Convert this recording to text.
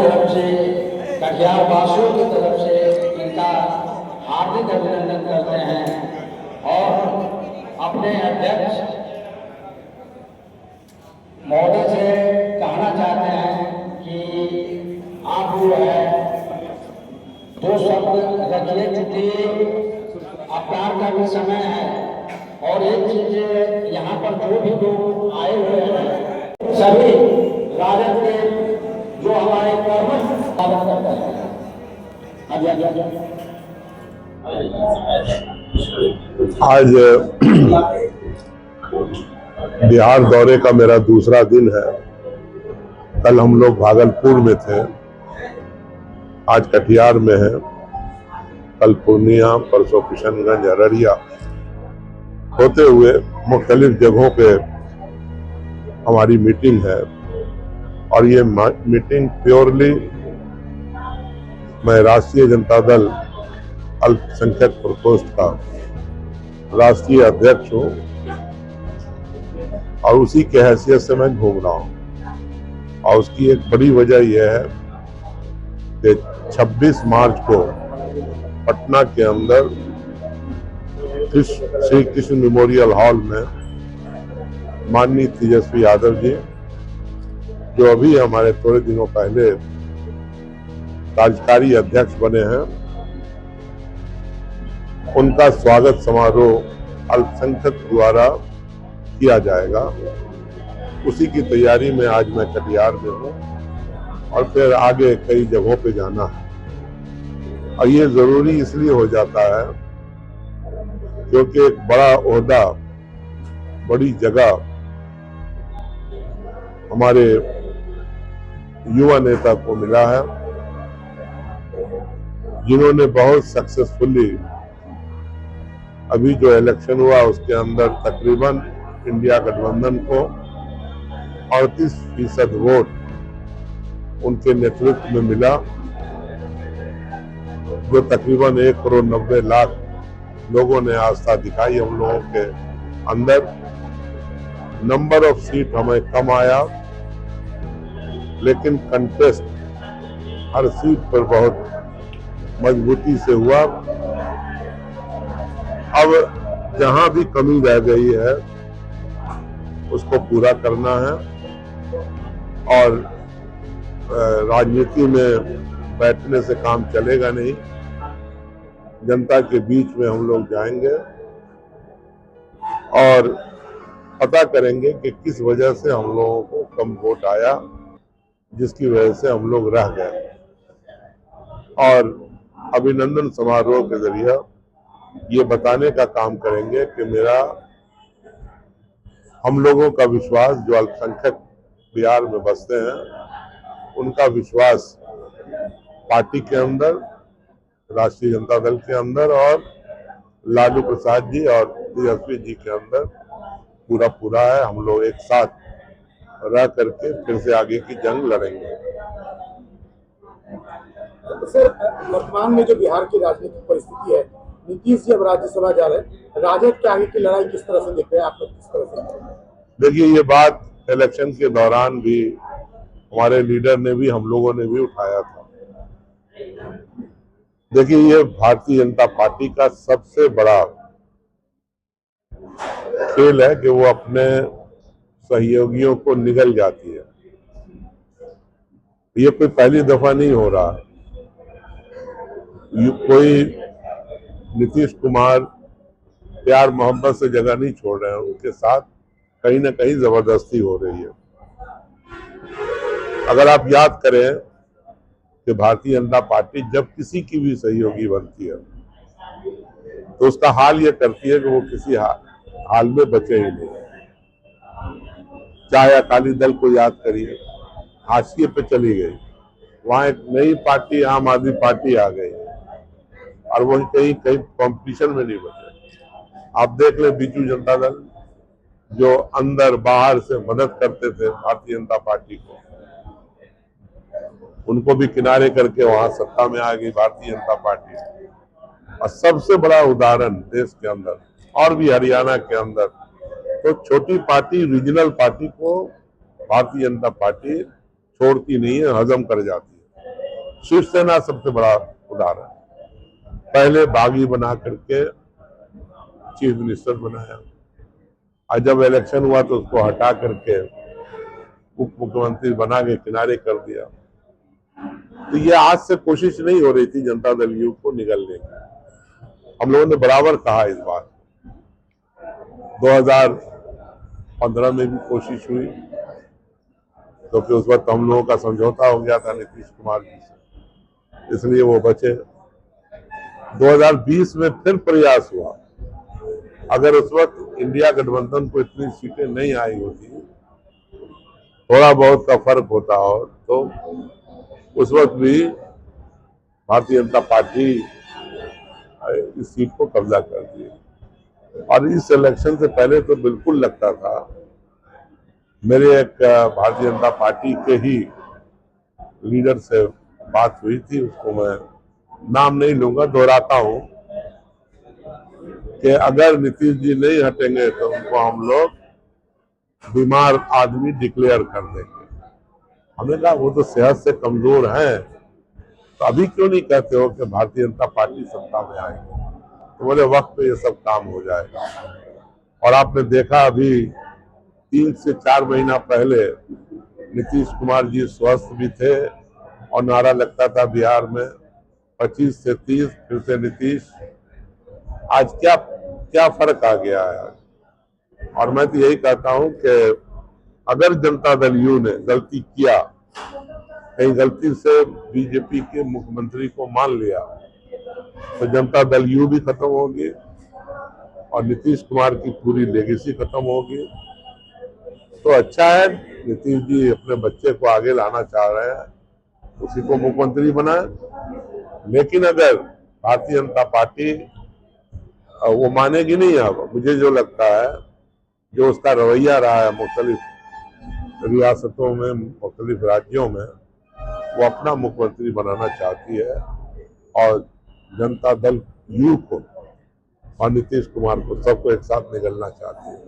तरफ से, कटिहार वासियों की तरफ से इनका हार्दिक अभिनंदन करते हैं और अपने अध्यक्ष महोदय से कहना चाहते हैं कि आप जो है दो शब्द रखिए, चूंकि अवतार का भी समय है। और एक चीज, यहाँ पर जो भी लोग आए हुए हैं सभी राजद के जो हमारे कर्मठ स्वागत करते हैं। आज बिहार दौरे का मेरा दूसरा दिन है। कल हम लोग भागलपुर में थे, आज कटिहार में है, कल पूर्णिया, परसों किशनगंज, अररिया होते हुए मुख्तलिफ जगहों पे हमारी मीटिंग है। और ये मीटिंग प्योरली मैं राष्ट्रीय जनता दल अल्पसंख्यक प्रकोष्ठ का राष्ट्रीय अध्यक्ष हूँ और उसी के हैसियत से मैं घूम रहा हूँ। और उसकी एक बड़ी वजह यह है कि 26 मार्च को पटना के अंदर श्री कृष्ण मेमोरियल हॉल में माननीय तेजस्वी यादव जी, जो अभी हमारे थोड़े दिनों पहले कार्यकारी अध्यक्ष बने हैं, उनका स्वागत समारोह अल्पसंख्यक द्वारा किया जाएगा। उसी की तैयारी में आज मैं कटिहार में हूँ और फिर आगे कई जगहों पे जाना है। और ये जरूरी इसलिए हो जाता है क्योंकि एक बड़ा ओहदा, बड़ी जगह हमारे युवा नेता को मिला है, जिन्होंने बहुत सक्सेसफुली अभी जो इलेक्शन हुआ उसके अंदर तकरीबन इंडिया गठबंधन को 38% वोट उनके नेतृत्व में मिला, जो तकरीबन 1,90,00,000 लोगों ने आस्था दिखाई हम लोगों के अंदर। नंबर ऑफ सीट हमें कम आया, लेकिन कंटेस्ट हर सीट पर बहुत मजबूती से हुआ। अब जहां भी कमी रह गई है उसको पूरा करना है और राजनीति में बैठने से काम चलेगा नहीं। जनता के बीच में हम लोग जाएंगे और पता करेंगे कि किस वजह से हम लोगों को कम वोट आया, जिसकी वजह से हम लोग रह गए। और अभिनंदन समारोह के जरिए ये बताने का काम करेंगे कि हम लोगों का विश्वास, जो अल्पसंख्यक बिहार में बसते हैं, उनका विश्वास पार्टी के अंदर, राष्ट्रीय जनता दल के अंदर और लालू प्रसाद जी और तेजस्वी जी के अंदर पूरा है। हम लोग एक साथ रह करके फिर से आगे की जंग लड़ेंगे। सर, वर्तमान में जो बिहार की राजनीतिक परिस्थिति है, नीतीश जी अब राज्यसभा जा रहे हैं, राजद के आगे की लड़ाई किस तरह से देख रहे हैं आप लोग, किस तरह से? देखिए, ये बात इलेक्शन के दौरान भी हमारे लीडर ने भी, हम लोगों ने भी उठाया था। देखिए, ये भारतीय जनता पार्टी का सबसे बड़ा खेल है कि वो अपने सहयोगियों को निगल जाती है। ये कोई पहली दफा नहीं हो रहा है। कोई नीतीश कुमार प्यार मोहब्बत से जगह नहीं छोड़ रहे हैं, उनके साथ कहीं ना कहीं जबरदस्ती हो रही है। अगर आप याद करें कि भारतीय जनता पार्टी जब किसी की भी सहयोगी बनती है तो उसका हाल ये करती है कि वो किसी हाल में बचे ही नहीं। चाहे अकाली दल को याद करिए, हाशिए पे चली गई, वहां एक नई पार्टी आम आदमी पार्टी आ गई और वो कहीं कंपटीशन में नहीं बचे। आप देख ले बीजू जनता दल, जो अंदर बाहर से मदद करते थे भारतीय जनता पार्टी को, उनको भी किनारे करके वहां सत्ता में आ गई भारतीय जनता पार्टी। और सबसे बड़ा उदाहरण देश के अंदर और भी हरियाणा के अंदर, तो छोटी पार्टी, रीजनल पार्टी को भारतीय जनता पार्टी छोड़ती नहीं है, हजम कर जाती है। शिवसेना सबसे बड़ा उदाहरण, पहले बागी बना करके चीफ मिनिस्टर बनाया, और जब इलेक्शन हुआ तो उसको हटा करके उप मुख्यमंत्री बना के किनारे कर दिया। तो ये आज से कोशिश नहीं हो रही थी जनता दल यू को निगलने की। हम लोगों ने बराबर कहा इस बार, 2015 में भी कोशिश हुई, क्योंकि तो उस वक्त हम लोगों का समझौता हो गया था नीतीश कुमार जी से, इसलिए वो बचे। 2020 में फिर प्रयास हुआ। अगर उस वक्त इंडिया गठबंधन को इतनी सीटें नहीं आई होती, थोड़ा बहुत का फर्क होता हो, तो उस वक्त भी भारतीय जनता पार्टी इस सीट को कब्जा कर दी। और इस इलेक्शन से पहले तो बिल्कुल लगता था, मेरे एक भारतीय जनता पार्टी के ही लीडर से बात हुई थी, उसको मैं नाम नहीं लूंगा, दोहराता हूं कि अगर नीतीश जी नहीं हटेंगे तो उनको हम लोग बीमार आदमी डिक्लेयर कर देंगे। हमने कहा वो तो सेहत से कमजोर हैं, तो अभी क्यों नहीं कहते हो कि भारतीय जनता पार्टी सत्ता में आएगी? तो बोले वक्त पे ये सब काम हो जाएगा। और आपने देखा अभी 3 से 4 महीना पहले नीतीश कुमार जी स्वस्थ भी थे और नारा लगता था बिहार में 25 से 30 फिर से नीतीश। आज क्या क्या फर्क आ गया है। और मैं तो यही कहता हूं कि अगर जनता दल यू ने गलती किया, कहीं गलती से बीजेपी के मुख्यमंत्री को मान लिया, तो जनता दल यू भी खत्म होगी और नीतीश कुमार की पूरी लेगेसी खत्म होगी। तो अच्छा है, नीतीश जी अपने बच्चे को आगे लाना चाह रहे हैं, उसी को मुख्यमंत्री बनाए। लेकिन अगर भारतीय जनता पार्टी वो मानेगी नहीं, अब मुझे जो लगता है, जो उसका रवैया रहा है मुख्तलिफ रियासतों में, मुख्तलिफ राज्यों में, वो अपना मुख्यमंत्री बनाना चाहती है और जनता दल यू को और नीतीश कुमार को सबको एक साथ निगलना चाहती है।